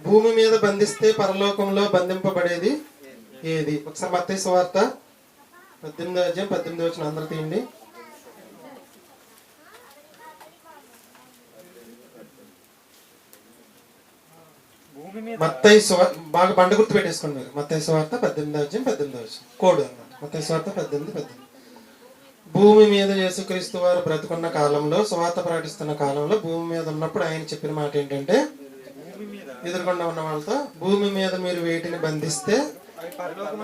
భూమి మీద బంధిస్తే పరలోకంలో బంధింపబడేది ఏది? ఒకసారి మత్తయి సువార్త 18వ అధ్యాయం 18వ వచనం అందరూ తీయండి. మత్తయి సువార్త బాగా బండ గుర్తు పెట్టేసుకోండి మీరు. మత్తయి సువార్త 18వ అధ్యాయం 18వ వచనం కోడ్ అన్నమాట. మత్తయి సువార్త 18:18. భూమి మీద యేసుక్రీస్తు వారు బ్రతుకున్న కాలంలో, సువార్త ప్రకటిస్తున్న కాలంలో, భూమి మీద ఉన్నప్పుడు ఆయన చెప్పిన మాట ఏంటంటే, ఎదురుకుండా ఉన్న వాళ్ళతో, భూమి మీద మీరు వేటిని బంధిస్తే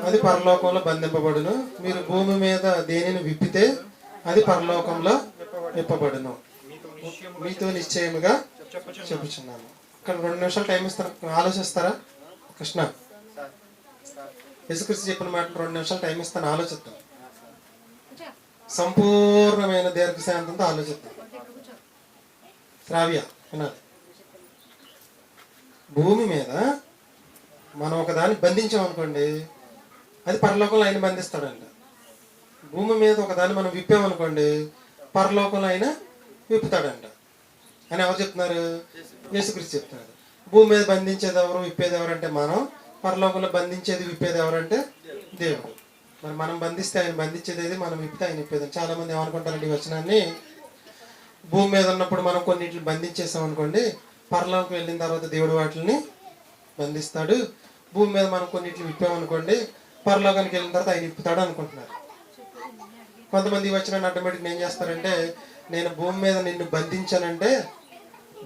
అది పరలోకంలో బంధింపబడును, మీరు భూమి మీద దేనిని విప్పితే అది పరలోకంలో విప్పబడును, మీతో నిశ్చయముగా చెప్పుచున్నాను. ఇక్కడ 2 నిమిషాలు టైం ఇస్తాను, ఆలోచిస్తారా? కృష్ణ, యేసుక్రీస్తు చెప్పిన మాట 2 నిమిషాలు టైం ఇస్తాను, ఆలోచిద్దాం. సంపూర్ణమైన దీర్ఘశాంతంతో ఆలోచిద్దాం. శ్రావ్య వినాలి. భూమి మీద మనం ఒకదాన్ని బంధించామనుకోండి, అది పరలోకంలో ఆయన బంధిస్తాడంట. భూమి మీద ఒకదాన్ని మనం విప్పామనుకోండి, పరలోకంలో ఆయన విప్పుతాడంట అని ఎవరు చెప్తున్నారు? యేసుక్రీస్తు చెప్తున్నారు. భూమి మీద బంధించేది ఎవరు, విప్పేది ఎవరంటే మనం. పరలోకంలో బంధించేది, విప్పేది ఎవరంటే దేవుడు. మరి మనం బంధిస్తే ఆయన బంధించేది ఏది, మనం విప్పితే ఆయన విప్పేది. చాలా మంది ఏమనుకుంటారంటే ఈ వచనాన్ని, భూమి మీద ఉన్నప్పుడు మనం కొన్నిటిని బంధించేసాం అనుకోండి, పరలోకం వెళ్ళిన తర్వాత దేవుడు వాటిని బంధిస్తాడు. భూమి మీద మనం కొన్నిటిని విప్పామనుకోండి, పరలోకానికి వెళ్ళిన తర్వాత ఆయన విప్పుతాడు అనుకుంటున్నారు. కొంతమంది ఈ వచనాన్ని ఆటోమేటిక్ ఏం చేస్తారంటే, నేను భూమి మీద నిన్ను బంధించానంటే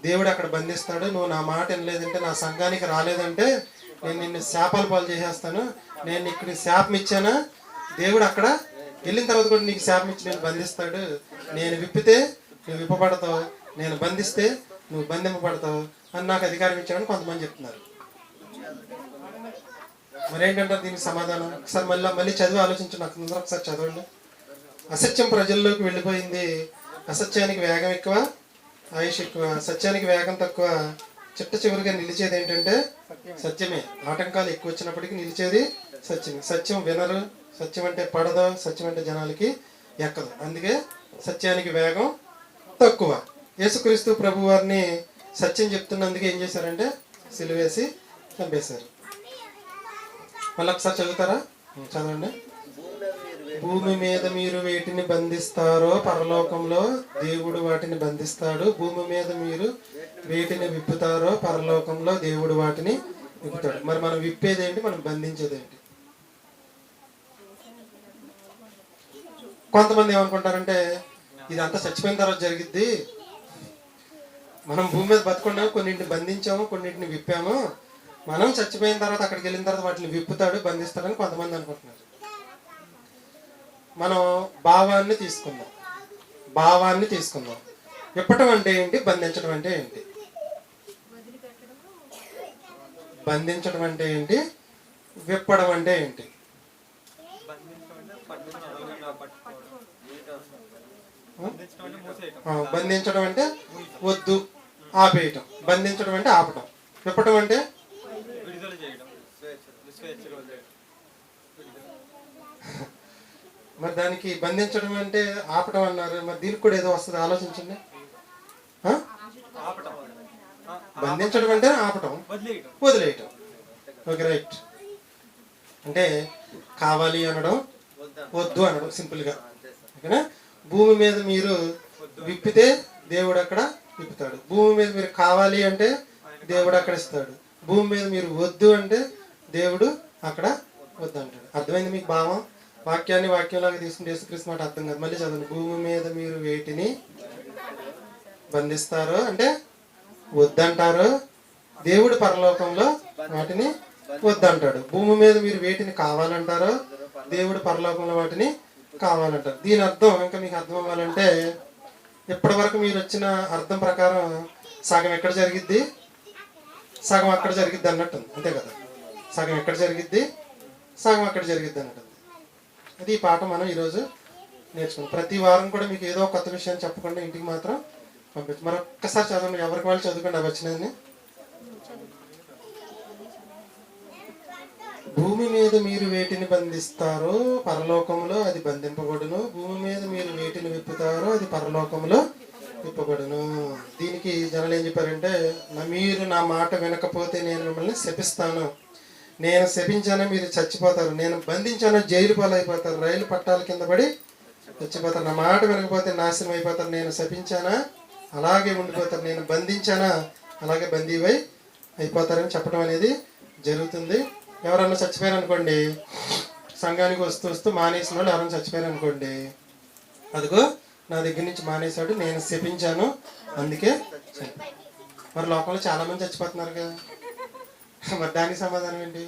దేవుడు అక్కడ బంధిస్తాడు, నువ్వు నా మాట వినలేదంటే, నా సంఘానికి రాలేదంటే నేను నిన్ను శాపాల పాలు చేసేస్తాను, నేను ఇక్కడ శాపం ఇచ్చానా, దేవుడు అక్కడ వెళ్ళిన తర్వాత కూడా నీకు శాపం ఇచ్చి నేను బంధిస్తాడు, నేను విప్పితే నువ్వు విప్పబడతావు, నేను బంధిస్తే నువ్వు బంధింపబడతావు అని నాకు అధికారం ఇచ్చాడని కొంతమంది చెప్తున్నారు. మరేంటంటారు దీనికి సమాధానం? ఒకసారి మళ్ళీ చదివి ఆలోచించండి. నాకు ముందర ఒకసారి చదవండి. అసత్యం ప్రజల్లోకి వెళ్ళిపోయింది, అసత్యానికి వేగం ఎక్కువ, ఆయుష్ ఎక్కువ. సత్యానికి వేగం తక్కువ, చిట్ట చివరిగా నిలిచేది ఏంటంటే సత్యమే. ఆటంకాలు ఎక్కువ వచ్చినప్పటికీ నిలిచేది సత్యమే. సత్యం వినరు, సత్యం అంటే పడదు, సత్యం అంటే జనాలకి ఎక్కదు. అందుకే సత్యానికి వేగం తక్కువ. యేసుక్రీస్తు ప్రభు వారిని సత్యం చెప్తున్నందుకు ఏం చేశారంటే సిలువేసి చంపేశారు. మళ్ళీ ఒకసారి చదువుతారా? చదవండి. భూమి మీద మీరు వేటిని బంధిస్తారో పరలోకంలో దేవుడు వాటిని బంధిస్తాడు, భూమి మీద మీరు వేటిని విప్పుతారో పరలోకంలో దేవుడు వాటిని విప్పుతాడు. మరి మనం విప్పేది ఏంటి, మనం బంధించేది ఏంటి? కొంతమంది ఏమనుకుంటారంటే ఇదంతా చచ్చిపోయిన తర్వాత జరిగిద్ది, మనం భూమి మీద బతుకుండా కొన్నింటిని బంధించాము, కొన్నింటిని విప్పాము, మనం చచ్చిపోయిన తర్వాత అక్కడికి వెళ్ళిన తర్వాత వాటిని విప్పుతాడు, బంధిస్తాడని కొంతమంది అనుకుంటున్నారు. మనం భావాన్ని తీసుకుందాం. విప్పటం అంటే ఏంటి, బంధించడం అంటే ఏంటి? బంధించడం అంటే ఏంటి, విప్పడం అంటే ఏంటి? బంధించడం అంటే వద్దు, ఆపేయటం. బంధించడం అంటే ఆపటం. విప్పటం అంటే మరి దానికి బంధించడం అంటే ఆపటం అన్నారు, మరి దీనికి కూడా ఏదో వస్తుంది, ఆలోచించండి. బంధించడం అంటే ఆపటం, వదిలేయటం. Okay, right. అంటే కావాలి అనడం, వద్దు అనడం, సింపుల్గా. ఓకేనా? భూమి మీద మీరు విప్పితే దేవుడు అక్కడ విప్పుతాడు. భూమి మీద మీరు కావాలి అంటే దేవుడు అక్కడ ఇస్తాడు. భూమి మీద మీరు వద్దు అంటే దేవుడు అక్కడ వద్దు అంటాడు. అర్థమైంది మీకు భావం? వాక్యాన్ని వాక్యంలాగా తీసుకుంటే యేసుక్రీస్తు మాట అర్థం కాదు. మళ్ళీ చదవండి. భూమి మీద మీరు వేటిని బంధిస్తారో అంటే వద్దంటారో దేవుడు పరలోకంలో వాటిని వద్దంటాడు. భూమి మీద మీరు వేటిని కావాలంటారో దేవుడు పరలోకంలో వాటిని కావాలంటారు. దీని అర్థం ఇంకా మీకు అర్థం అవ్వాలంటే, ఇప్పటి వరకు మీరు వచ్చిన అర్థం ప్రకారం సగం ఎక్కడ జరిగిద్ది, సగం అక్కడ జరిగిద్ది అన్నట్టు, అంతే కదా? సగం ఎక్కడ జరిగిద్ది, సగం అక్కడ జరిగిద్ది అన్నట్టు. అది ఈ పాఠం మనం ఈరోజు నేర్చుకున్నాం. ప్రతి వారం కూడా మీకు ఏదో కొత్త విషయాన్ని చెప్పకుండా ఇంటికి మాత్రం పంపించు. మరి ఒక్కసారి చదవండి, ఎవరికి వాళ్ళు చదువుకోండి అవి వచ్చినది. భూమి మీద మీరు వేటిని బంధిస్తారో పరలోకంలో అది బంధింపబడును, భూమి మీద మీరు వేటిని విప్పుతారో అది పరలోకంలో విప్పబడును. దీనికి జనాలు ఏం చెప్పారంటే, మీరు నా మాట వినకపోతే నేను మిమ్మల్ని శపిస్తాను, నేను శపించానో మీరు చచ్చిపోతారు, నేను బంధించానో జైలు పాలైపోతారు, రైలు పట్టాల కింద పడి చచ్చిపోతారు, నా మాట వినకపోతే నాశనం అయిపోతారు, నేను శపించానా అలాగే ఉండిపోతారు, నేను బంధించానా అలాగే బందీవై అయిపోతారని చెప్పడం అనేది జరుగుతుంది. ఎవరన్నా చచ్చిపోయారు అనుకోండి, సంఘానికి వస్తూ వస్తూ మానేసిన వాళ్ళు ఎవరైనా చచ్చిపోయారు అనుకోండి, అదిగో నా దగ్గర నుంచి మానేశాడు, నేను శపించాను అందుకే. మరి లోకంలో చాలామంది చచ్చిపోతున్నారుగా, మరి దానికి సమాధానం ఏంటి?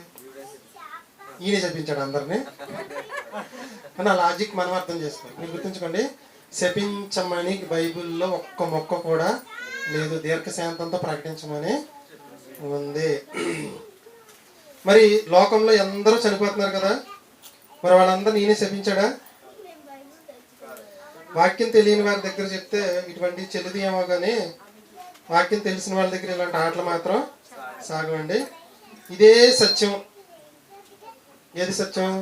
ఈయన శపించాడు అందరినీ అని ఆ లాజిక్ మనం అర్థం చేసుకోవాలి. మీరు గుర్తుంచుకోండి, శపించమని బైబిల్లో ఒక్క మొక్క కూడా లేదు, దీర్ఘశాంతంతో ప్రకటించమని ఉంది. మరి లోకంలో అందరూ చనిపోతున్నారు కదా, మరి వాళ్ళందరూ ఈయన శపించాడా? వాక్యం తెలియని వారి దగ్గర చెప్తే ఇటువంటి చెల్లిది ఏమో, కానీ వాక్యం తెలిసిన వాళ్ళ దగ్గర ఇలాంటి ఆటలు మాత్రం సాగవండి. ఇదే సత్యం. ఏది సత్యం?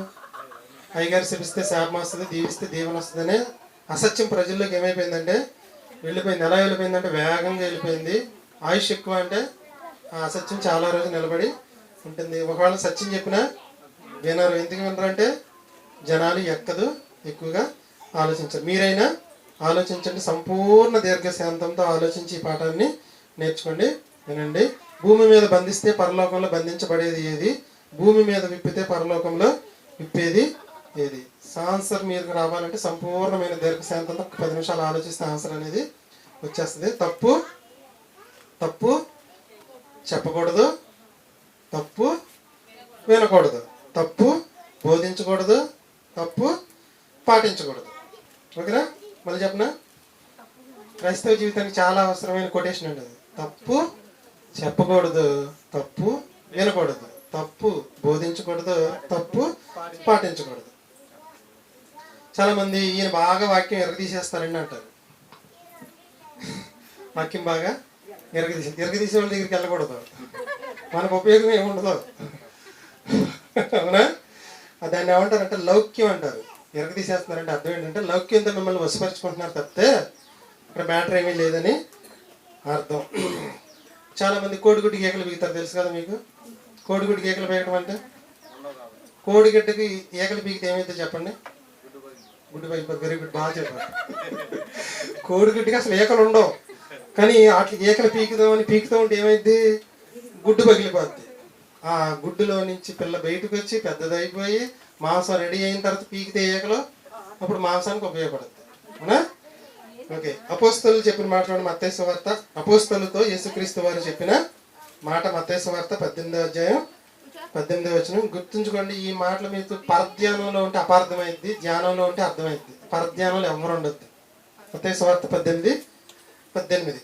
అయ్యగారు శపిస్తే శాపం వస్తుంది, దీవిస్తే దీవెన వస్తుందనే అసత్యం ప్రజల్లోకి ఏమైపోయిందంటే వెళ్ళిపోయింది. ఎలా వెళ్ళిపోయిందంటే వేగంగా వెళ్ళిపోయింది. ఆయుష్ ఎక్కువ అంటే ఆ అసత్యం చాలా రోజు నిలబడి ఉంటుంది. ఒకవేళ సత్యం చెప్పినా వినరు. ఎందుకు వినరంటే జనాలు ఎక్కదు, ఎక్కువగా ఆలోచించరు. మీరైనా ఆలోచించండి, సంపూర్ణ దీర్ఘశాంతంతో ఆలోచించి ఈ పాఠాన్ని నేర్చుకోండి, వినండి. భూమి మీద బంధిస్తే పరలోకంలో బంధించబడేది ఏది? భూమి మీద విప్పితే పరలోకంలో విప్పేది ఏది? ఆన్సర్ మీరు రావాలంటే సంపూర్ణమైన దీర్ఘశాంతంతో 10 నిమిషాలు ఆలోచిస్తే ఆన్సర్ అనేది వచ్చేస్తుంది. తప్పు తప్పు చెప్పకూడదు, తప్పు వినకూడదు, తప్పు బోధించకూడదు, తప్పు పాటించకూడదు. ఓకేనా? మళ్ళీ చెప్పనా? క్రైస్తవ జీవితానికి చాలా అవసరమైన కొటేషన్ అండి అది. తప్పు చెప్పకూడదు, తప్పు వినకూడదు, తప్పు బోధించకూడదు, తప్పు పాటించకూడదు. చాలా మంది ఈయన బాగా వాక్యం ఎరగదీసేస్తారండి అంటారు. వాక్యం బాగా ఎరగదీసే వాళ్ళ దగ్గరికి వెళ్ళకూడదు, మనకు ఉపయోగం ఏముండదు. అవునా? దాన్ని ఏమంటారంటే లౌక్యం అంటారు. ఎరగదీసేస్తున్నారంటే అర్థం ఏంటంటే లౌక్యంతో మిమ్మల్ని వశపరుచుకుంటున్నారు తప్పితే ఇక్కడ మ్యాటర్ ఏమీ లేదని అర్థం. చాలా మంది కోడిగుడ్డు గీకలు పీకుతారు, తెలుసు కదా మీకు? కోడిగుడ్డు గీకలు పీకడం అంటే, కోడిగుడ్డకి ఈకలు పీకితే ఏమైతే చెప్పండి? గుడ్డు పైకి. వెరీ గుడ్, బాగా చెప్పారు. కోడిగుడ్డుకి అసలు ఈకలు ఉండవు, కానీ అట్లా ఈకలు పీకుతూ ఉంటే ఏమైంది? గుడ్డు పగిలిపోద్ది. ఆ గుడ్డులో నుంచి పిల్ల బయటకు వచ్చి పెద్దదైపోయి మాంసం రెడీ అయిన తర్వాత పీకితే ఈకలు, అప్పుడు మాంసానికి ఉపయోగపడుతుంది. అవునా? ఓకే. అపోస్తలు చెప్పిన మాట్లాడిన మత్తయి సువార్త, అపోస్తలతో యేసుక్రీస్తు వారు చెప్పిన మాట మత్తయి సువార్త 18వ అధ్యాయం 18వ వచనం. గుర్తుంచుకోండి, ఈ మాటలు మీకు పరధ్యానంలో ఉంటే అపార్థమైంది, ధ్యానంలో ఉంటే అర్థమైంది. పరధ్యానంలో ఎవరు ఉండొద్దు. మత్తయి సువార్త 18:18.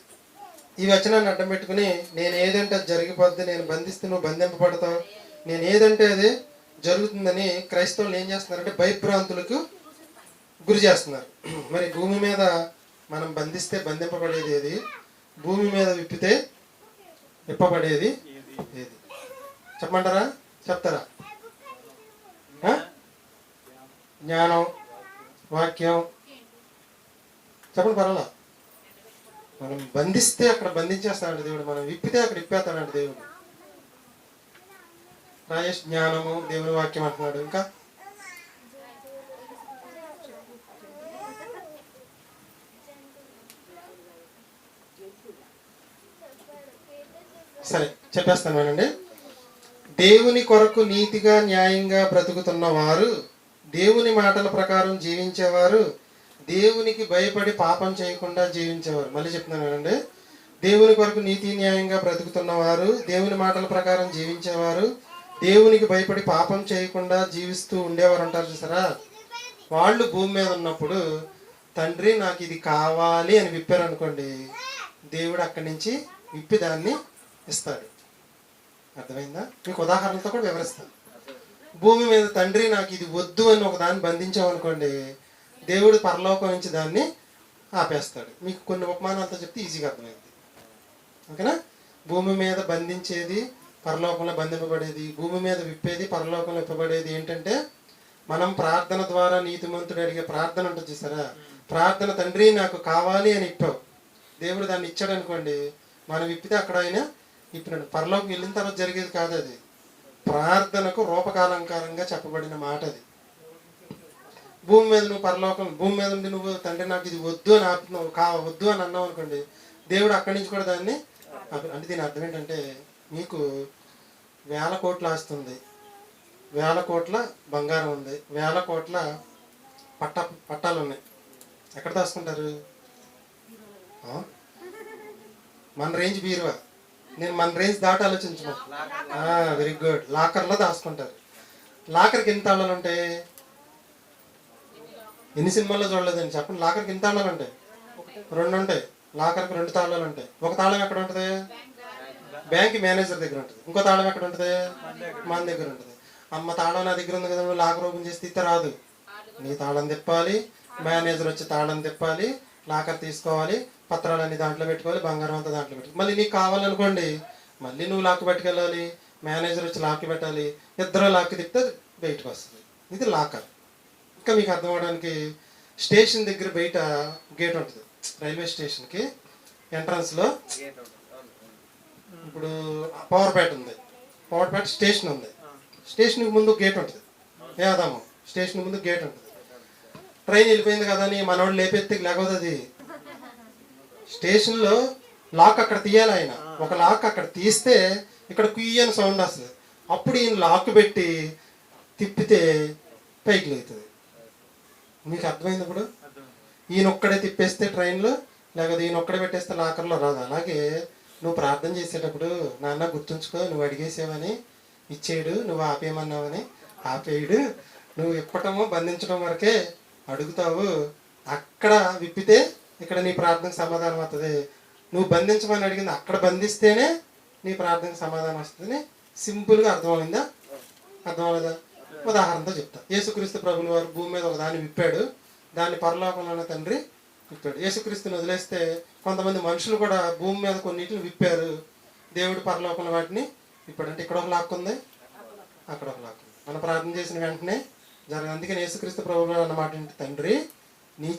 ఈ వచనాన్ని అడ్డం పెట్టుకుని నేను ఏదంటే అది జరిగిపోద్ది, నేను బంధిస్తే నువ్వు బంధింపబడతావు, నేను ఏదంటే అది జరుగుతుందని క్రైస్తవులు ఏం చేస్తున్నారంటే భయభ్రాంతులకు గురి చేస్తున్నారు. మరి భూమి మీద మనం బంధిస్తే బంధింపబడేది ఏది? భూమి మీద విప్పితే విప్పబడేది ఏది? చెప్పమంటారా? చెప్తారా? జ్ఞానం, వాక్యం చెప్పండి, పర్వాలా. మనం బంధిస్తే అక్కడ బంధించేస్తాడంట దేవుడు, మనం విప్పితే అక్కడ విప్పేస్తాడంట దేవుడు. రాజేష్ జ్ఞానము, దేవుని వాక్యం అంటున్నాడు. ఇంకా సరే చెప్పేస్తాను వినండి. దేవుని కొరకు నీతిగా న్యాయంగా బ్రతుకుతున్న వారు, దేవుని మాటల ప్రకారం జీవించేవారు, దేవునికి భయపడి పాపం చేయకుండా జీవించేవారు. మళ్ళీ చెప్తున్నాను వినండి. దేవుని కొరకు నీతి న్యాయంగా బ్రతుకుతున్నవారు, దేవుని మాటల ప్రకారం జీవించేవారు, దేవునికి భయపడి పాపం చేయకుండా జీవిస్తూ ఉండేవారు అంటారు చూసారా? వాళ్ళు భూమి మీద ఉన్నప్పుడు తండ్రి నాకు ఇది కావాలి అని విప్పారు అనుకోండి, దేవుడు అక్కడి నుంచి విప్పి దాన్ని ఇస్తాడు. అర్థమైందా? మీకు ఉదాహరణతో కూడా వివరిస్తాను. భూమి మీద తండ్రి నాకు ఇది వద్దు అని ఒక దాన్ని బంధించామనుకోండి, దేవుడు పరలోకం నుంచి దాన్ని ఆపేస్తాడు. మీకు కొన్ని ఉపమానాలతో చెప్తే ఈజీగా అర్థమైంది. ఓకేనా? భూమి మీద బంధించేది, పరలోకంలో బంధింపబడేది, భూమి మీద విప్పేది, పరలోకంలో విప్పబడేది ఏంటంటే మనం ప్రార్థన ద్వారా నీతిమంతుడు అడిగే ప్రార్థన ఉంటుంది చూసారా? ప్రార్థన తండ్రి నాకు కావాలి అని ఇప్పావు, దేవుడు దాన్ని ఇచ్చాడు అనుకోండి, మనం విప్పితే అక్కడ ఆయన ఇప్పినాడు. పరలోకి వెళ్ళిన తర్వాత జరిగేది కాదు అది. ప్రార్థనకు రూపకాలంకారంగా చెప్పబడిన మాట అది. భూమి మీద నువ్వు భూమి మీద ఉండి నువ్వు తండ్రి నాకు ఇది వద్దు అని ఆపుతున్నావు, వద్దు అని అన్నావు అనుకోండి, దేవుడు అక్కడి నుంచి కూడా దాన్ని అంటే దీని అర్థం ఏంటంటే, మీకు 1000 కోట్ల ఆస్తి ఉంది, 1000 కోట్ల బంగారం ఉంది, 1000 కోట్ల పట్టాలు ఉన్నాయి. ఎక్కడ దాచుకుంటారు? మన రేంజ్ బీరువా. నేను మన రేంజ్ దాటి ఆలోచించను. Very good. లాకర్లో దాచుకుంటారు. లాకర్కి ఎన్ని తాళాలు ఉంటాయి? ఎన్ని సినిమాల్లో చూడలేదండి చెప్పండి. లాకర్కి ఎన్ని తాళాలు ఉంటాయి? 2 ఉంటాయి. లాకర్కి 2 తాళాలు ఉంటాయి. ఒక తాళం ఎక్కడ ఉంటుంది? బ్యాంక్ మేనేజర్ దగ్గర ఉంటుంది. ఇంకో తాళం ఎక్కడ ఉంటుంది? మన దగ్గర ఉంటుంది. అమ్మ తాళం నా దగ్గర ఉంది కదా, నువ్వు లాకర్ ఓపెన్ చేసి తీస్తే రాదు. నీ తాళం తిప్పాలి, మేనేజర్ వచ్చి తాళం తిప్పాలి, లాకర్ తీసుకోవాలి, పత్రాలన్నీ దాంట్లో పెట్టుకోవాలి, బంగారం అంతా దాంట్లో పెట్టుకోవాలి. మళ్ళీ నీకు కావాలనుకోండి, మళ్ళీ నువ్వు లాక్ పట్టుకెళ్ళాలి, మేనేజర్ వచ్చి లాక్ పెట్టాలి, ఇద్దరు లాక్ తిప్పితే బయటకు వస్తుంది. ఇది లాకర్. ఇంకా మీకు అర్థం అవడానికి, స్టేషన్ దగ్గర బయట గేట్ ఉంటుంది. రైల్వే స్టేషన్కి ఎంట్రన్స్లో ఇప్పుడు పవర్పేట ఉంది, పవర్పేట స్టేషన్ ఉంది, స్టేషన్కి ముందు గేట్ ఉంటుంది. ఏదాము స్టేషన్ ముందు గేట్ ఉంటుంది. ట్రైన్ వెళ్ళిపోయింది కదా అని మనోడు లేపెత్తి లేకపోతే అది స్టేషన్లో లాక్ అక్కడ తీయాలి. ఆయన ఒక లాక్ అక్కడ తీస్తే ఇక్కడ కుయ్యని సౌండ్ వస్తుంది. అప్పుడు ఈయన లాక్ పెట్టి తిప్పితే పైకి లేతుంది. మీకు అర్థమైంది? ఇప్పుడు ఈయన ఒక్కడే తిప్పేస్తే ట్రైన్లో, లేకపోతే ఈయన ఒక్కడే పెట్టేస్తే లాకర్లో రాదు. అలాగే నువ్వు ప్రార్థన చేసేటప్పుడు, నాన్న గుర్తుంచుకో, నువ్వు అడిగేసావని ఇచ్చేయడు, నువ్వు ఆపేయమన్నావని ఆపేయడు, నువ్వు ఇప్పటము బంధించడం వరకే అడుగుతావు, అక్కడ విప్పితే ఇక్కడ నీ ప్రార్థనకు సమాధానం వస్తుంది. నువ్వు బంధించమని అడిగింది అక్కడ బంధిస్తేనే నీ ప్రార్థనకు సమాధానం వస్తుంది. సింపుల్గా అర్థమైందా? అర్థమవుదా? ఉదాహరణతో చెప్తా. యేసుక్రీస్తు ప్రభుని వారు భూమి మీద ఒక దాన్ని విప్పాడు, దాన్ని పరలోకంలోనే తండ్రి విప్పాడు. యేసుక్రీస్తుని వదిలేస్తే కొంతమంది మనుషులు కూడా భూమి మీద కొన్నిటిని విప్పారు, దేవుడు పరలోకంలో వాటిని విప్పాడు. అంటే ఇక్కడ ఒక లాక్ ఉంది, అక్కడ ఒక లాక్ ఉంది. మనం ప్రార్థన చేసిన వెంటనే జరగదు. అందుకని యేసుక్రీస్తు ప్రభువు అన్నమాట ఏంటి? తండ్రి నీ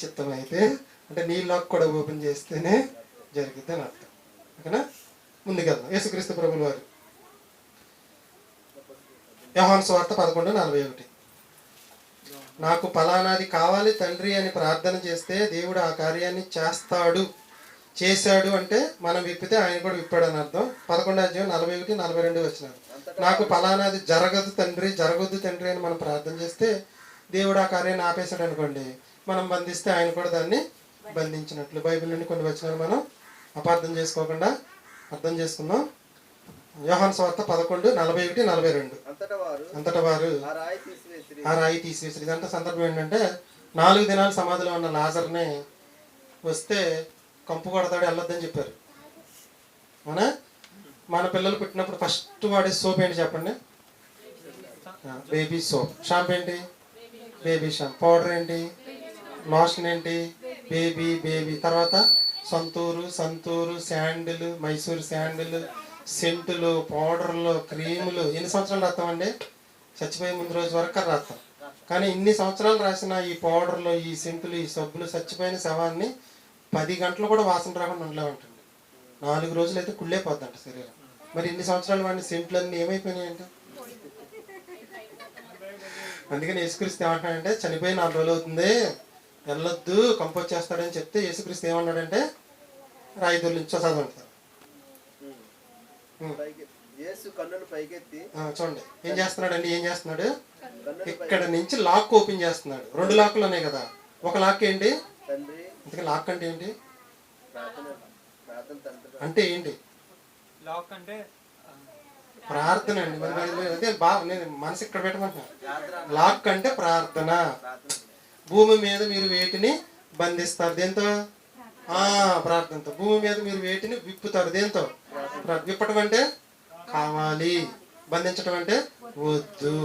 చిత్తమైతే అంటే నీ లాక్ కూడా ఓపెన్ చేస్తేనే జరిగిద్ది అని అర్థం. ఓకేనా? ముందుకెళ్దాం. యేసుక్రీస్తు ప్రభువు వారు యోహాను సువార్త 11:41, నాకు ఫలానాది కావాలి తండ్రి అని ప్రార్థన చేస్తే దేవుడు ఆ కార్యాన్ని చేశాడు అంటే మనం విప్పితే ఆయన కూడా విప్పాడు అని అర్థం. 11:41-42 వచ్చినారు. నాకు ఫలానాది జరగొద్దు తండ్రి అని మనం ప్రార్థన చేస్తే దేవుడు ఆ కార్యాన్ని ఆపేశాడు అనుకోండి, మనం బంధిస్తే ఆయన కూడా దాన్ని బంధించినట్లు. బైబిల్ నుండి కొన్ని వచనాలు మనం అపార్థం చేసుకోకుండా అర్థం చేసుకుందాం. యోహాను సువార్త 11:41-42. అంతటా వారు ఆ రాయి తీసివేసి. ఇదంతా సందర్భం ఏంటంటే, 4 దినాలు సమాధిలో ఉన్న లాజర్ని వస్తే కంపు కొడతాడు, వెళ్ళొద్దని చెప్పారు. అవునా? మన పిల్లలు పుట్టినప్పుడు ఫస్ట్ వాడే సోప్ ఏంటి చెప్పండి? Baby soap. షాంపూ ఏంటి? Baby shampoo. పౌడర్ ఏంటి? లోషన్ ఏంటి? బేబీ. తర్వాత సంతూరు, శాండిల్, మైసూర్ శాండిల్, సెంటులు, పౌడర్లు, క్రీములు. ఎన్ని సంవత్సరాలు రాస్తామండి? చచ్చిపోయే ముందు రోజు వరకు రాస్తాం. కానీ ఇన్ని సంవత్సరాలు రాసిన ఈ పౌడర్లు, ఈ సెంటులు, ఈ సబ్బులు చచ్చిపోయిన శవాన్ని 10 గంటలు కూడా వాసన రాకుండా ఉండలేమంటండి. 4 రోజులు అయితే కుళ్ళైపోద్దంట శరీరం. మరి ఇన్ని సంవత్సరాలు వాడిని సెంట్లన్నీ ఏమైపోయినాయంట? అందుకని యేసుక్రీస్తు ఏమంటాడంటే, చనిపోయి 4 రోజులు అవుతుంది, వెళ్ళొద్దు, కంపు వచ్చేస్తాడని చెప్తే యేసుక్రీస్తు ఏమన్నాడంటే, రాయి దొర్లించో చదవండి. చూడండి ఏం చేస్తున్నాడు? ఇక్కడ నుంచి లాక్ ఓపెన్ చేస్తున్నాడు. 2 లాక్లు ఉన్నాయి కదా. ఒక లాక్ ఏంటి? అందుకే లాక్ అంటే ఏంటి? అంటే ఏంటి? లాక్ అంటే ప్రార్థన అండి. అదే నేను మనసు ఇక్కడ పెట్టమంటున్నాను. లాక్ అంటే ప్రార్థన. భూమి మీద మీరు వేటిని బంధిస్తారు? దేంతో? ప్రార్థనతో. భూమి మీద మీరు వేటిని విప్పుతారు? దేంతో? విప్పటం అంటే కావాలి, బంధించడం అంటే వద్దు.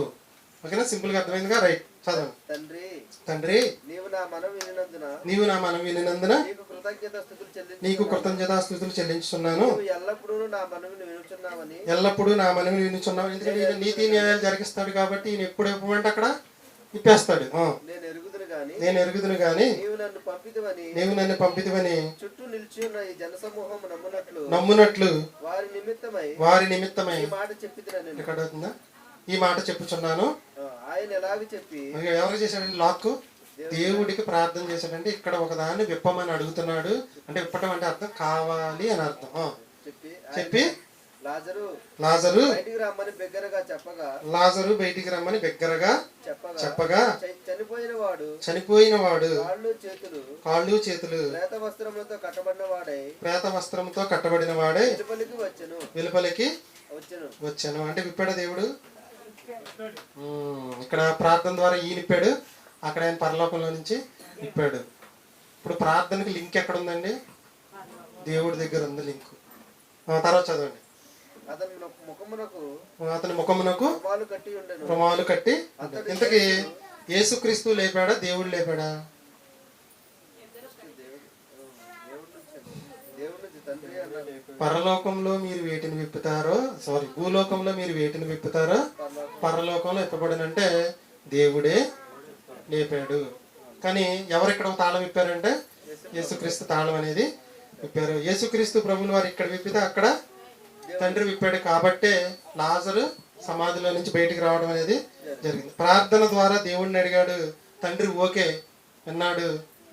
ఓకేనా? సింపుల్ గా అర్థమైందిగా? రైట్, చదవండి. తండ్రి నీవు నా మనం వినినందున నీకు కృతజ్ఞతాస్తుతులు చెల్లించుతున్నాను. ఎల్లప్పుడూ నా మనవిని వినుచున్నావు. ఎందుకంటే ఈయన నీతి న్యాయాలు జరిగిస్తాడు కాబట్టి ఈయన ఎప్పుడు ఇవ్వమంటే అక్కడ ఇప్పేస్తాడు. గాని నీవు నన్ను పంపితివని చుట్టూ నిలిచి ఉన్న ఈ జనసమూహం నమ్మునట్లు వారి నిమిత్తమై మాట చెప్పిదిరా. ఇక్కడ అవుతుందా? ఈ మాట చెప్పుచున్నాను. ఆయన ఎలాగ చెప్పి ఎవరు చేశాడండి? లాక్ దేవుడికి ప్రార్థన చేశాడంటే ఇక్కడ ఒకదాన్ని విప్పమని అడుగుతున్నాడు. అంటే విప్పటం అంటే అర్థం కావాలి అని అర్థం. చెప్పి లాజరు బయటికి రమ్మని బిగ్గరగా చెప్పగా చనిపోయిన వాడు కాళ్ళు చేతులు ప్రేత వస్త్రంతో కట్టబడిన వాడే వెలుపలికి వచ్చాను. అంటే విప్పాడు దేవుడు. ఇక్కడ ప్రార్థన ద్వారా ఈయన ఇప్పాడు, అక్కడ ఆయన పరలోకంలో నుంచి ఇప్పాడు. ఇప్పుడు ప్రార్థనకి లింక్ ఎక్కడ ఉందండి? దేవుడి దగ్గర ఉంది లింక్. తర్వాత చదవండి. అతని ముఖమునకు రుమాలు కట్టి. ఇంతకీ యేసుక్రీస్తు లేపాడా దేవుడు లేపాడా? పరలోకంలో మీరు వేటిని విప్పుతారో భూలోకంలో మీరు వేటిని విప్పుతారో పరలోకంలో విప్పబడినంటే దేవుడే లేపాడు. కానీ ఎవరు ఇక్కడ తాళం విప్పారంటే యేసుక్రీస్తు తాళం అనేది విప్పారు. యేసుక్రీస్తు ప్రభువుల వారు ఇక్కడ విప్పితే అక్కడ తండ్రి విప్పాడు. కాబట్టే లాజరు సమాధిలో నుంచి బయటికి రావడం అనేది జరిగింది. ప్రార్థన ద్వారా దేవుడిని అడిగాడు, తండ్రి ఓకే అన్నాడు,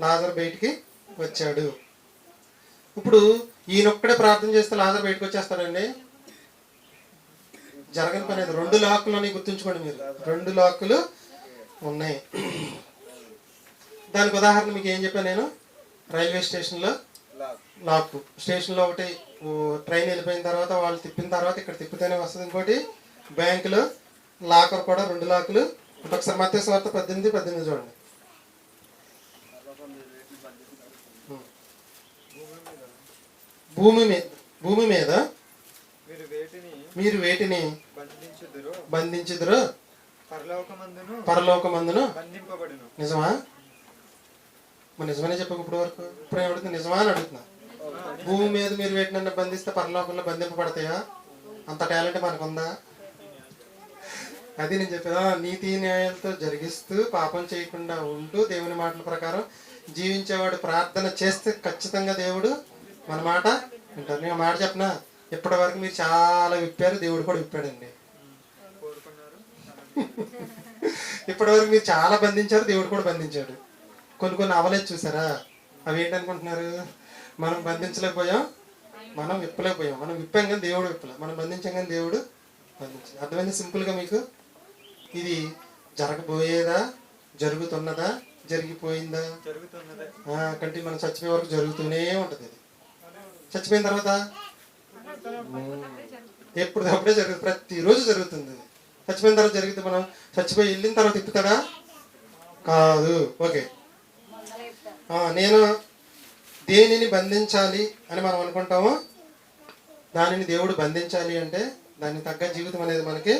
లాజరు బయటికి వచ్చాడు. ఇప్పుడు ఈయనొక్కడే ప్రార్థన చేస్తే లాజరు బయటకు వచ్చేస్తాడండి? జరగని పని. 2 లాక్కులని గుర్తుంచుకోండి మీరు. 2 లాక్కులు ఉన్నాయి. దానికి ఉదాహరణ మీకు ఏం చెప్పాను నేను? రైల్వే స్టేషన్లో లాక్. స్టేషన్లో ఒకటి ట్రైన్ వెళ్ళిపోయిన తర్వాత వాళ్ళు తిప్పిన తర్వాత ఇక్కడ తిప్పితేనే వస్తుంది. ఇంకోటి బ్యాంకులో లాకర్ కూడా 2 లాకులు. ఒకసారి మత్తయి సువార్త 18:18 చూడండి. భూమి మీద మీరు వేటిని బంధించుదురో పరలోకమందును నిజమా? నిజమనే చెప్పక ఇప్పుడు వరకు. ఇప్పుడు ఏమడుగుతుంది? నిజమా అని అడుగుతున్నా. భూమి మీద మీరు వేటినన్నా బంధిస్తే పరలోకంలో బంధింపబడతాయా? అంత టాలెంట్ మనకుందా? అది నేను చెప్పేదా. నీతి న్యాయాలతో జరిగిస్తూ పాపం చేయకుండా ఉంటూ దేవుని మాటల ప్రకారం జీవించేవాడు ప్రార్థన చేస్తే ఖచ్చితంగా దేవుడు మన మాట వింటారు. నేను మాట చెప్పనా, ఇప్పటి వరకు మీరు చాలా విప్పారు, దేవుడు కూడా విప్పాడండి. ఇప్పటి వరకు మీరు చాలా బంధించారు, దేవుడు కూడా బంధించాడు. కొన్ని అవలేదు చూసారా? అవి ఏంటనుకుంటున్నారు? మనం బంధించలేకపోయాం, మనం విప్పలేకపోయాం. మనం విప్పాం కానీ దేవుడు విప్పలే, మనం బంధించాం కానీ దేవుడు బంధించాడు. అర్థమైంది సింపుల్గా మీకు? ఇది జరగబోయేదా, జరుగుతున్నదా, జరిగిపోయిందా? కంటే మనం చచ్చిపోయే వరకు జరుగుతూనే ఉంటుంది. ఇది చచ్చిపోయిన తర్వాత ఎప్పుడప్పుడే జరుగుతుంది, ప్రతిరోజు జరుగుతుంది. చచ్చిపోయిన తర్వాత జరిగితే మనం చచ్చిపోయి వెళ్ళిన తర్వాత తిప్పుతాడా? కాదు. ఓకే, నేను దేనిని బంధించాలి అని మనం అనుకుంటామో దానిని దేవుడు బంధించాలి అంటే దానికి తగ్గ జీవితం అనేది మనకి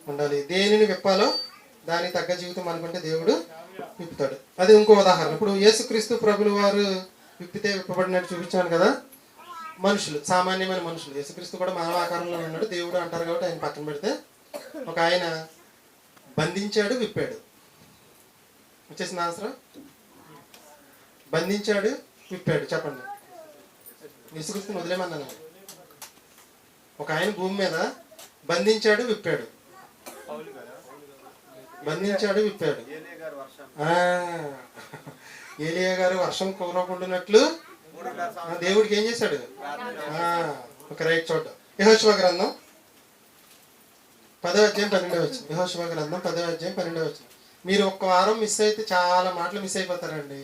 ఉండాలి. దేనిని విప్పాలో దానికి తగ్గ జీవితం అనుకుంటే దేవుడు విప్పుతాడు. అది ఇంకో ఉదాహరణ. ఇప్పుడు యేసుక్రీస్తు ప్రభులు వారు విప్పితే విప్పబడినట్టు చూపించాను కదా. మనుషులు, సామాన్యమైన మనుషులు. యేసుక్రీస్తు కూడా మానవ ఆకారంలో ఉన్నాడు, దేవుడు అంటారు కాబట్టి ఆయన పక్కన పెడితే ఒక ఆయన బంధించాడు, విప్పాడు. వచ్చేసిన ఆన్సర్? బంధించాడు, విప్పాడు. చెప్పండి. యేసుక్రీస్తుని వదిలేమన్నాను. ఒక ఆయన భూమి మీద బంధించాడు, విప్పాడు. బంధించాడు, విప్పాడు. ఏలియా గారు వర్షం కురవకుండానట్లు దేవుడికి ఏం చేశాడు? ఒక రైట్ చూద్దాం. యెహోషువ గ్రంథం 10వ అధ్యాయం 12వ వచనం. యెహోషువ గ్రంథం 10వ అధ్యాయం 12వ వచనం. మీరు ఒక్క వారం మిస్ అయితే చాలా మాటలు మిస్ అయిపోతారండి.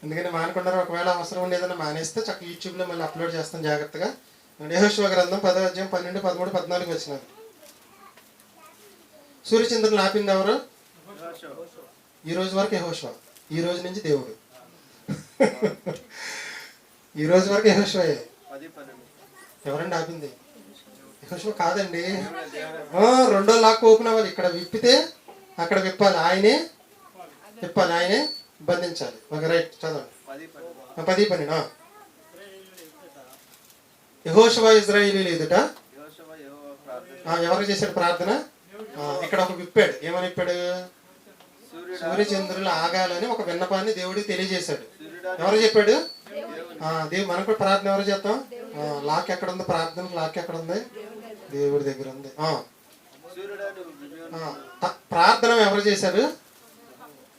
ఎందుకంటే మానుకున్నారు. ఒకవేళ అవసరం ఉండేదన్నా మానేస్తే చక్క యూట్యూబ్లో మళ్ళీ అప్లోడ్ చేస్తాం జాగ్రత్తగా. యెహోషువ గ్రంథం 10వ అధ్యాయం 12, 13, 14 వచనాలు. సూర్యచంద్రులు ఆపింది ఎవరు? ఈ రోజు వరకు యెహోషువ. ఈ రోజు నుంచి దేవుడు. ఈ రోజు వరకు యెహోషువయే. ఎవరండి ఆపింది? యెహోషువ కాదండి. 2వ లాక్ ఓపెన్ అవ్వాలి. ఇక్కడ విప్పితే అక్కడ విప్పాలి, ఆయనే విప్పాలి, ఆయనే బంధించాలి. ఒక రైట్ చదవండి. 10:12. యెహోషువ ఇశ్రాయేలీయుల ఎదుట ఎవరు చేశాడు ప్రార్థన? ఇక్కడ ఒక విప్పాడు. ఏమని విప్పాడు? సూర్యచంద్రులు ఆగాలని ఒక విన్నపాన్ని దేవుడికి తెలియజేశాడు. సూర్యుడా ఎవరు చెప్పాడు? మనం కూడా ప్రార్థన ఎవరు చేస్తాం? లాక్ ఎక్కడ ఉంది? ప్రార్థనకు లాక్ ఎక్కడ ఉంది? దేవుడి దగ్గర ఉంది. సూర్యుడా నువ్వు గిబియోను ప్రార్థన ఎవరు చేశారు?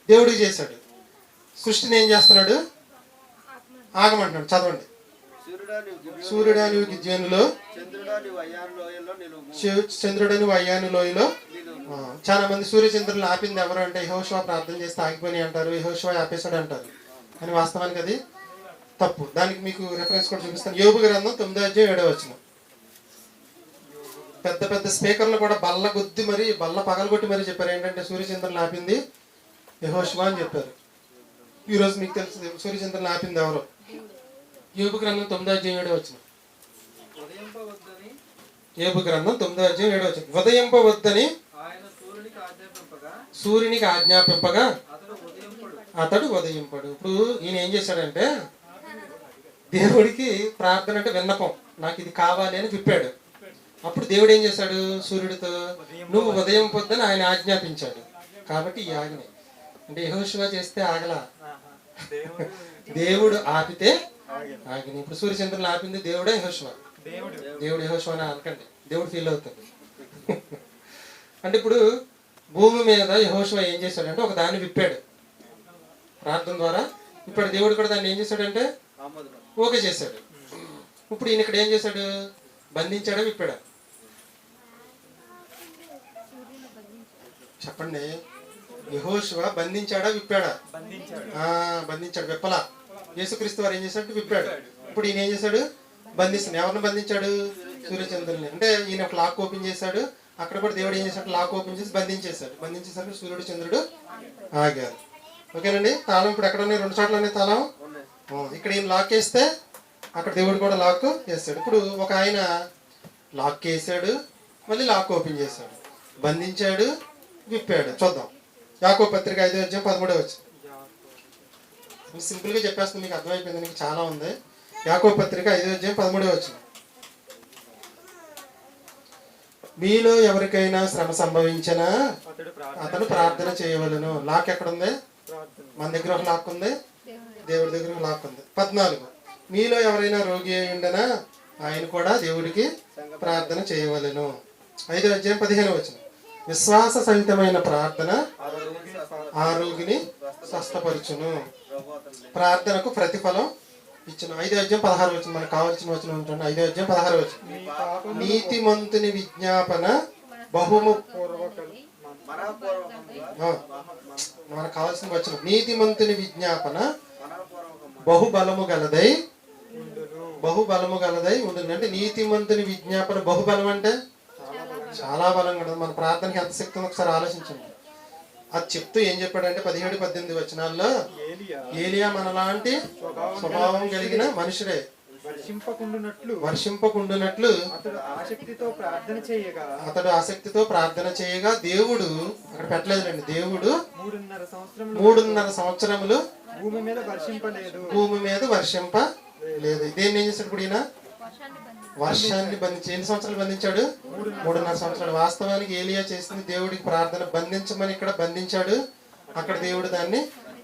దేవుడికి చేశాడు. సృష్టిని ఏం చేస్తున్నాడు? ఆగమంటున్నాడు. చదవండి. సూర్యుడా నువ్వు గిబియోను సూర్యుడా నువ్వు గిద్యోనులో, చంద్రుడా నువ్వు అయ్యాను లోయలో నిలువు చంద్రుడు నువ్వు అయ్యాను లోయలో. నిలువు చాలా మంది సూర్యచంద్రులు ఆపింది ఎవరు అంటే యెహోషువ ప్రార్థన చేస్తే ఆగిపోయి అంటారు, యెహోషువ ఆపేశాడు అంటారు. కానీ వాస్తవానికి అది తప్పు. దానికి మీకు రెఫరెన్స్ కూడా చూపిస్తాను. యోబు గ్రంథం 9:7. పెద్ద పెద్ద స్పీకర్లు కూడా బల్ల గుద్ది మరి బల్ల పగలగొట్టి మరి చెప్పారు ఏంటంటే సూర్యచంద్రులు ఆపింది యెహోషువ అని చెప్పారు. ఈరోజు మీకు తెలుసు సూర్యచంద్రులు ఆపింది ఎవరు? యోబు గ్రంథం 9:7. ఉదయింపవద్దని యోబు గ్రంథం 9:7. ఉదయింపవద్దని ఆయన సూర్యునికి ఆజ్ఞాపింపగా సూర్యునికి ఆజ్ఞాపింపగా అతడు ఉదయింపడు. అతడు ఉదయింపడు. ఇప్పుడు ఈయన ఏం చేశాడంటే దేవుడికి ప్రార్థన అంటే విన్నపం, నాకు ఇది కావాలి అని విప్పాడు. అప్పుడు దేవుడు ఏం చేశాడు? సూర్యుడితో నువ్వు ఉదయం పొద్దున ఆయన ఆజ్ఞాపించాడు. కాబట్టి ఈ ఆజ్ఞ అంటే యెహోషువ చేస్తే ఆగలా, దేవుడు ఆపితే ఆగిన. ఇప్పుడు సూర్యచంద్రులు ఆపింది దేవుడే యెహోషువ. దేవుడు యెహోషువ అని అనకండి, దేవుడు ఫీల్ అవుతాడు. అంటే ఇప్పుడు భూమి మీద యెహోషువ ఏం చేశాడంటే ఒక దాన్ని విప్పాడు ప్రార్థన ద్వారా. ఇప్పుడు దేవుడు కూడా దాన్ని ఏం చేశాడంటే ఆమోదం ఓకే చేశాడు. ఇప్పుడు ఈయన ఇక్కడ ఏం చేశాడు? బంధించాడా విప్పాడా? చెప్పండి. యెహోషువ బంధించాడా విప్పాడా? బంధించాడు. విప్పలా. యేసుక్రీస్తు వారు ఏం చేశాడు? విప్పాడు. ఇప్పుడు ఈయన ఏం చేశాడు? బంధిస్తాడు. ఎవరిని బంధించాడు? సూర్యచంద్రుల్ని. అంటే ఈయన ఒక లాక్ ఓపెన్ చేశాడు. అక్కడ కూడా దేవుడు ఏం చేశాడు? లాక్ ఓపెన్ చేసి బంధించేశాడు. బంధించేసరికి సూర్యుడు చంద్రుడు ఆగారు. ఓకేనండి. తాళం ఇప్పుడు ఎక్కడ ఉన్నాయి? 2 చోట్ల ఉన్నాయి తాళం. ఇక్కడ ఈయన లాక్ వేస్తే అక్కడ దేవుడు కూడా లాక్ వేస్తాడు. ఇప్పుడు ఒక ఆయన లాక్ వేసాడు, మళ్ళీ లాక్ ఓపెన్ చేశాడు, బంధించాడు, విప్పాడు. చూద్దాం. యాకోబు పత్రిక 5:13. సింపుల్ గా చెప్పేస్తుంది, మీకు అర్థమైపోయింది. మీకు చాలా ఉంది. యాకోబు పత్రిక 5:13. మీలో ఎవరికైనా శ్రమ సంభవించినా అతను ప్రార్థన చేయవలెను. లాక్ ఎక్కడ ఉంది? మన దగ్గర ఒక లాక్ ఉంది, దేవుడి దగ్గర ఒక లాక్ ఉంది. 14. మీలో ఎవరైనా రోగి అయి ఉండనా ఆయన కూడా దేవుడికి ప్రార్థన చేయవలెను. 5:15. విశ్వాస సహితమైన ప్రార్థన ఆ రోగిని స్వస్థపరచును, ప్రార్థనకు ప్రతిఫలం ఇచ్చును. 5:16. మనకు కావాల్సిన వచనం ఉంటుంది. 5:16. నీతిమంతుని విజ్ఞాపన బహుము మనకు కావాల్సిన వచనం. నీతిమంతుని విజ్ఞాపన బహుబలము గలదై ఉంటుంది. అంటే నీతిమంతుని విజ్ఞాపన బహుబలం అంటే చాలా బలంగా ఉంటుంది. మన ప్రార్థనకి ఎంత శక్తి ఉందో ఒకసారి ఆలోచించండి. అది చెప్తూ ఏం చెప్పాడంటే 17-18 వచనాల్లో ఏలియా మనలాంటి స్వభావం కలిగిన మనుషుడే, వర్షింపకుండునట్లు అతడు ఆసక్తితో ప్రార్థన చేయగా దేవుడు అక్కడ పెట్టలేదులేండి, దేవుడు 3.5 సంవత్సరములు భూమి మీద వర్షింపలేదు. ఇదేం ఏం చేశాడు? ఇప్పుడు ఈయన వర్షాన్ని బంధించి ఎన్ని సంవత్సరాలు బంధించాడు? 3.5 సంవత్సరాలు. వాస్తవానికి ఏలియా చేసింది దేవుడికి ప్రార్థన బంధించమని ఇక్కడ బంధించాడు, అక్కడ దేవుడు దాన్ని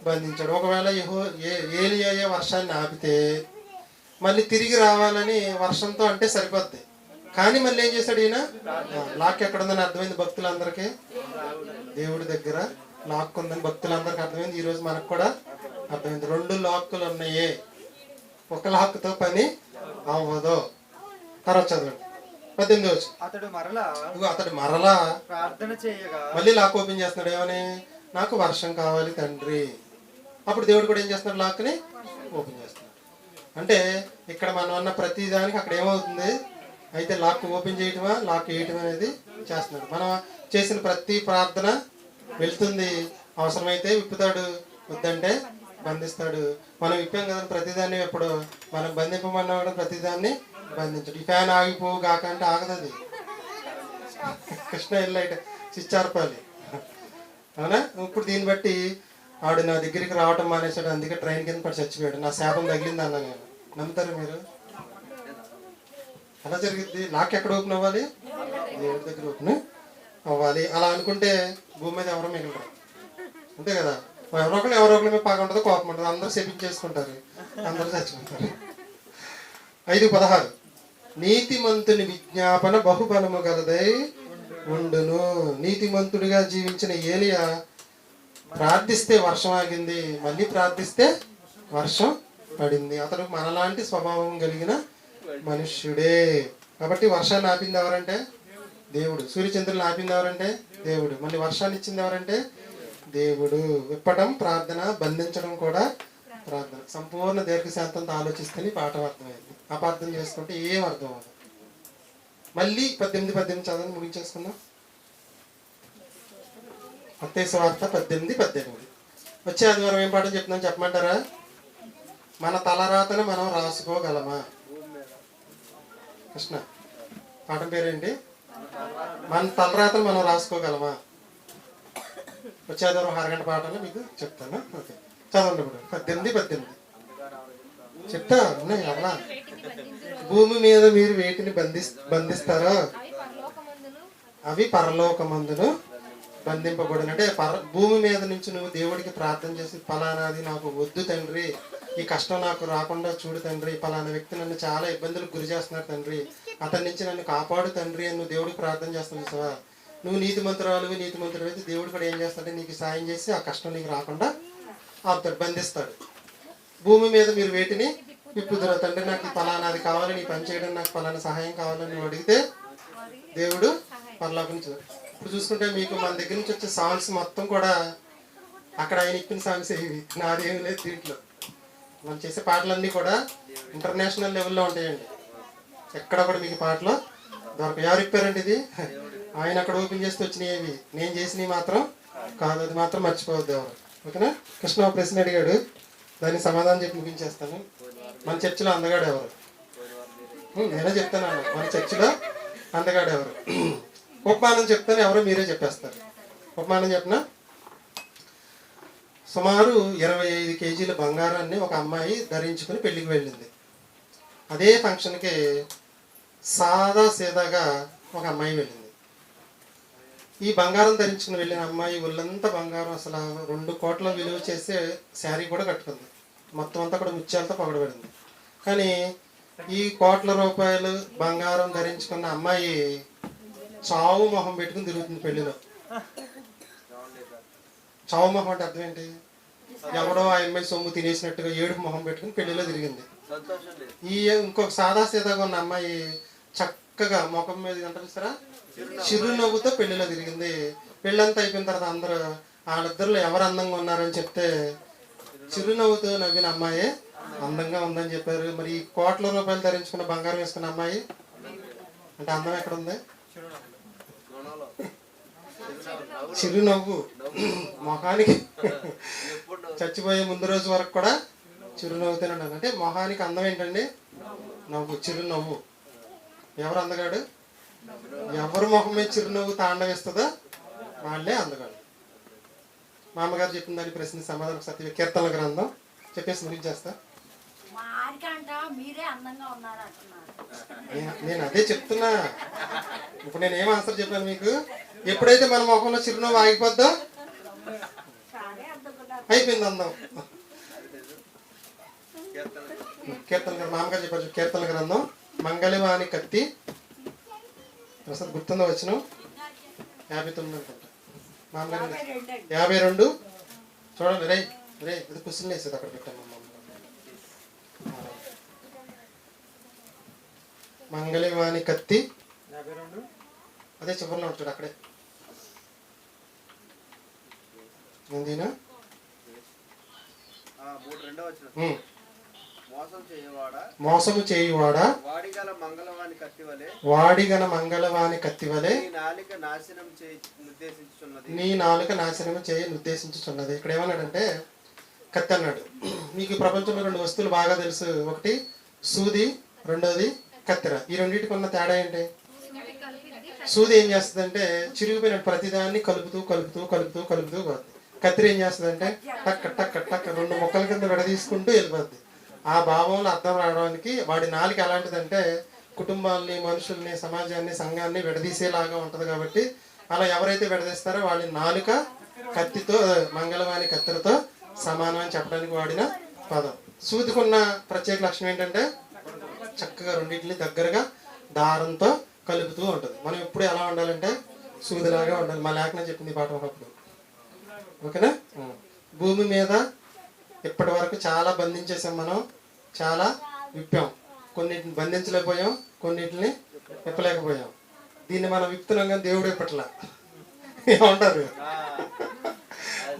బంధించాడు. ఒకవేళ ఏలియాయే వర్షాన్ని ఆపితే మళ్ళీ తిరిగి రావాలని వర్షంతో అంటే సరిపోద్ది. కానీ మళ్ళీ ఏం చేశాడు ఈయన? లాక్ ఎక్కడ ఉందని అర్థమైంది భక్తులందరికీ. దేవుడి దగ్గర లాక్ ఉందని భక్తులందరికీ అర్థమైంది. ఈరోజు మనకు కూడా అర్థమైంది. 2 లాక్కులు ఉన్నాయి, ఒక లాక్తో పని అవ్వదు. తర్వాత చదవండి 18. అతడు మరలా ప్రార్థన చేయగా మళ్ళీ లాక్ ఓపెన్ చేస్తున్నాడు. ఏమని? నాకు వర్షం కావాలి తండ్రి. అప్పుడు దేవుడు కూడా ఏం చేస్తున్నాడు? లాక్ని ఓపెన్ చేస్తున్నాడు. అంటే ఇక్కడ మనం అన్న ప్రతి దానికి అక్కడ ఏమవుతుంది? అయితే లాక్ ఓపెన్ చేయటమా లాక్ వేయటం అనేది చేస్తున్నాడు. మనం చేసిన ప్రతి ప్రార్థన వెళ్తుంది. అవసరమైతే విప్పుతాడు, వద్దంటే బంధిస్తాడు. మనం విప్పాం కదా ప్రతిదాన్ని. ఎప్పుడు మనం బంధింపమన్నా కూడా ప్రతిదాన్ని బంధించాడు. ఈ ఫ్యాన్ ఆగిపోవు కాక అంటే ఆగదు. కృష్ణ ఎల్లైట్ చిచ్చార్పాలి, అవునా? ఇప్పుడు దీన్ని బట్టి ఆడు నా దగ్గరికి రావటం మానేశాడు, అందుకే ట్రైన్ కింద పడి చచ్చిపోయాడు, నా శాపం తగిలింది అన్నా నేను. నమ్ముతారు మీరు? అలా జరిగింది. లాక్ ఎక్కడ ఓపెన్ అవ్వాలి? దేవుడి దగ్గర ఓపెన్ అవ్వాలి. అలా అనుకుంటే భూమి మీద ఎవరో మిగలరు. అంతే కదా ఎవరో ఒకరి మీద పగ ఉంటుంది, కోపం ఉంటుంది, అందరూ శపించేసుకుంటారు, అందరూ చచ్చిపోతారు. 5:16 నీతిమంతుని విజ్ఞాపన బహుబలము గలదై ఉండును. నీతిమంతుడిగా జీవించిన ఏలియా ప్రార్థిస్తే వర్షం ఆగింది, మళ్ళీ ప్రార్థిస్తే వర్షం పడింది. అతడు మనలాంటి స్వభావం కలిగిన మనుష్యుడే. కాబట్టి వర్షాన్ని ఆపింది ఎవరంటే దేవుడు. సూర్యచంద్రులను ఆపింది ఎవరంటే దేవుడు. మళ్ళీ వర్షాన్ని ఇచ్చింది ఎవరంటే దేవుడు. విప్పడం ప్రార్థన, బంధించడం కూడా ప్రార్థన. సంపూర్ణ దీర్ఘశాంతంతో ఆలోచిస్తేనే పాఠం అర్థమైంది. అపార్థం చేసుకుంటే ఏం అర్థం అవ్వదు. మళ్ళీ 18 చదవని ముగించేసుకుందాం. మత్తయి సువార్త 18. వచ్చే ఆదివారం ఏం పాఠం చెప్తున్నాను చెప్పమంటారా? మన తలరాతను మనం రాసుకోగలమా? కృష్ణ పాఠం పేరేంటి? మన తలరాతను మనం రాసుకోగలమా? వచ్చే ఆదివారం అరగంట పాఠంలో మీకు చెప్తాను. ఓకే చదవండి. ఇప్పుడు 18 చెప్తా ఉన్నాయి అలా. భూమి మీద మీరు వేటిని బంధిస్తారో అవి పరలోకమందును బంధింపబడిన. అంటే భూమి మీద నుంచి నువ్వు దేవుడికి ప్రార్థన చేసి ఫలానాది నాకు వద్దు తండ్రి, ఈ కష్టం నాకు రాకుండా చూడు తండ్రి, ఫలానా వ్యక్తి నన్ను చాలా ఇబ్బందులకు గురి చేస్తున్నాడు తండ్రి, అతని నుంచి నన్ను కాపాడు తండ్రి అని నువ్వు దేవుడికి ప్రార్థన చేస్తావు చూసావా? నువ్వు నీతిమంతుడు అయితే దేవుడు కూడా ఏం చేస్తాడంటే నీకు సాయం చేసి ఆ కష్టం నీకు రాకుండా ఆపుతాడు, బంధిస్తాడు. భూమి మీద మీరు వేటిని విప్పుదురా తండ్రి, నాకు ఫలానాది కావాలి, నీ పని చేయడం నాకు ఫలానా సహాయం కావాలని నువ్వు అడిగితే దేవుడు పరలోకం నుంచి. ఇప్పుడు చూసుకుంటే మీకు మన దగ్గర నుంచి వచ్చే సాంగ్స్ మొత్తం కూడా అక్కడ ఆయన ఇప్పిన సాంగ్స్ ఇవి, నాదేమి లేదు దీంట్లో. మనం చేసే పాటలన్నీ కూడా ఇంటర్నేషనల్ లెవెల్లో ఉంటాయండి. ఎక్కడ కూడా మీకు పాటలు దొరక. ఎవరు ఇప్పారండి ఇది? ఆయన అక్కడ ఓపెన్ చేస్తే వచ్చినాయి. నేను చేసినవి మాత్రం కాదు, అది మాత్రం మర్చిపోవద్దు ఎవరు. ఓకేనా? కృష్ణ ఒక ప్రశ్న అడిగాడు, దానికి సమాధానం చెప్పి ముగించేస్తాను. మన చర్చిలో అందగాడు ఎవరు? నేనే చెప్తాను అన్న. మన చర్చిలో అందగాడు ఎవరు? ఉపమానం చెప్తాను, ఎవరో మీరే చెప్పేస్తారు. ఉపమానం చెప్పిన సుమారు 25 కేజీల బంగారాన్ని ఒక అమ్మాయి ధరించుకుని పెళ్లికి వెళ్ళింది. అదే ఫంక్షన్కి సాదా సీదాగా ఒక అమ్మాయి వెళ్ళింది. ఈ బంగారం ధరించుకుని వెళ్ళిన అమ్మాయి ఒళ్ళంతా బంగారం, అసలు 2 కోట్ల విలువ చేసే శారీ కూడా కట్టుకుంది. మొత్తం అంతా కూడా ముత్యాలతో పగడబడింది. కానీ ఈ కోట్ల రూపాయలు బంగారం ధరించుకున్న అమ్మాయి చావు మొహం పెట్టుకుని తిరుగుతుంది పెళ్లిలో. చావు మొహం అంటే అర్థం ఏంటి? ఎవడో ఆ అమ్మాయి సొమ్ము తినేసినట్టుగా ఏడుపు మొహం పెట్టుకుని పెళ్లిలో తిరిగింది. ఈ ఇంకొక సాదా సీదాగా ఉన్న అమ్మాయి చక్కగా ముఖం మీద అంటారు చూసారా, చిరునవ్వుతో పెళ్లిలో తిరిగింది. పెళ్ళంతా అయిపోయిన తర్వాత అందరూ వాళ్ళిద్దరిలో ఎవరు అందంగా ఉన్నారని చెప్తే చిరునవ్వుతో నవ్విన అమ్మాయి అందంగా ఉందని చెప్పారు. మరి ఈ కోట్ల రూపాయలు ధరించుకున్న బంగారం వేసుకున్న అమ్మాయి అంటే అందం ఎక్కడ ఉంది? చిరునవ్వు మొహానికి. చచ్చిపోయే ముందు రోజు వరకు కూడా చిరునవ్వుతూనే ఉండాలి. అంటే మొహానికి అందం ఏంటండి? నవ్వు, చిరునవ్వు. ఎవరు అందగాడు? ఎవరు మొహం మీద చిరునవ్వు తాండవేస్తుందో వాళ్ళే అందగాడు. మా అమ్మగారు చెప్పిన దాని ప్రశ్న సమాధానం సత్య కీర్తనల గ్రంథం చెప్పేసి ముగించేస్తా. నేను అదే చెప్తున్నా. ఇప్పుడు నేను ఏం ఆన్సర్ చెప్పాను మీకు? ఎప్పుడైతే మన మొహంలో చిరునవ్వు ఆగిపోద్దో అయిపోయింది అందం. కీర్తన మా అమ్మగారు చెప్పారు. కీర్తన గ్రంథం మంగళవాణి కత్తి ప్రస్తుతం గుర్తుందో వచ్చిన 59 అనుకుంటా. మా అమ్మగారు 52 చూడండి. రే ఇది కుసులు వేసేది అక్కడ పెట్టాను. మంగళవాణి కత్తి 52 అదే చివరిలో ఉంటాడు అక్కడే. ఏందినా మోసము చేయువాడా వాడిగల మంగళవాణి కత్తివలే నీ నాలుక నాశనం చేయి నిర్దేశించుచున్నది. ఇక్కడ ఏమన్నాడంటే కత్తి అన్నాడు. మీకు ప్రపంచంలో 2 వస్తువులు బాగా తెలుసు. ఒకటి సూది, రెండోది కత్తెర. ఈ రెండింటికి ఉన్న తేడా ఏంటి? సూది ఏం చేస్తుందంటే చిరిగిపోయిన ప్రతిదాన్ని కలుపుతూ పోద్ది. కత్తెర ఏం చేస్తుందంటే టక్ టక్ టక్ 2 ముక్కల కింద విడదీసుకుంటూ వెళ్ళిపోద్ది. ఆ భావంలో అర్థం రావడానికి వాడి నాలుక ఎలాంటిదంటే కుటుంబాలని, మనుషుల్ని, సమాజాన్ని, సంఘాన్ని విడదీసేలాగా ఉంటుంది. కాబట్టి అలా ఎవరైతే విడదీస్తారో వాళ్ళ నాలుక కత్తితో మంగళవాణి కత్తెరతో సమానం అని చెప్పడానికి వాడిన పదం. సూదికున్న ప్రత్యేక లక్షణం ఏంటంటే చక్కగా రెండింటిని దగ్గరగా దారంతో కలుపుతూ ఉంటుంది. మనం ఎప్పుడు ఎలా ఉండాలంటే సూదిలాగా ఉండాలి. మా లేఖనం చెప్పింది ఈ పాఠం ఒకప్పుడు. ఓకేనా? భూమి మీద ఇప్పటి వరకు చాలా బంధించేసాం మనం, చాలా విప్పాం. కొన్నిటిని బంధించలేకపోయాం, కొన్నిటిని విప్పలేకపోయాం. దీన్ని మనం విప్పుతున్నాం కానీ దేవుడు విప్పట్లా. ఏమంటారు?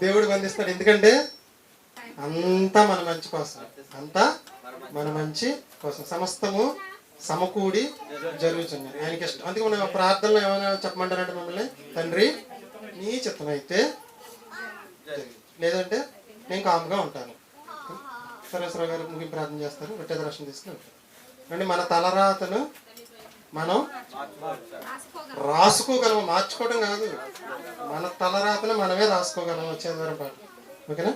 దేవుడు బంధిస్తాడు. ఎందుకంటే అంతా మన మంచి కోసం, అంతా మన మంచి కోసం, సమస్తము సమకూడి జరుగుతుంది ఆయనకి ఇష్టం. అందుకే మనం ప్రార్థనలో ఏమైనా చెప్పమంటారంటే మమ్మల్ని, తండ్రి నీ చిత్తం అయితే లేదంటే నేను కామ్గా ఉంటాను. సరేశ్వరరావు గారు ముగింపు ప్రార్థన చేస్తారు, పెట్టే దర్శనం తీసుకుని ఉంటారు. అంటే మన తలరాతను మనం రాసుకోగలము, మార్చుకోవడం కాదు, మన తలరాతను మనమే రాసుకోగలము. వచ్చే ద్వారా పాటు. ఓకేనా?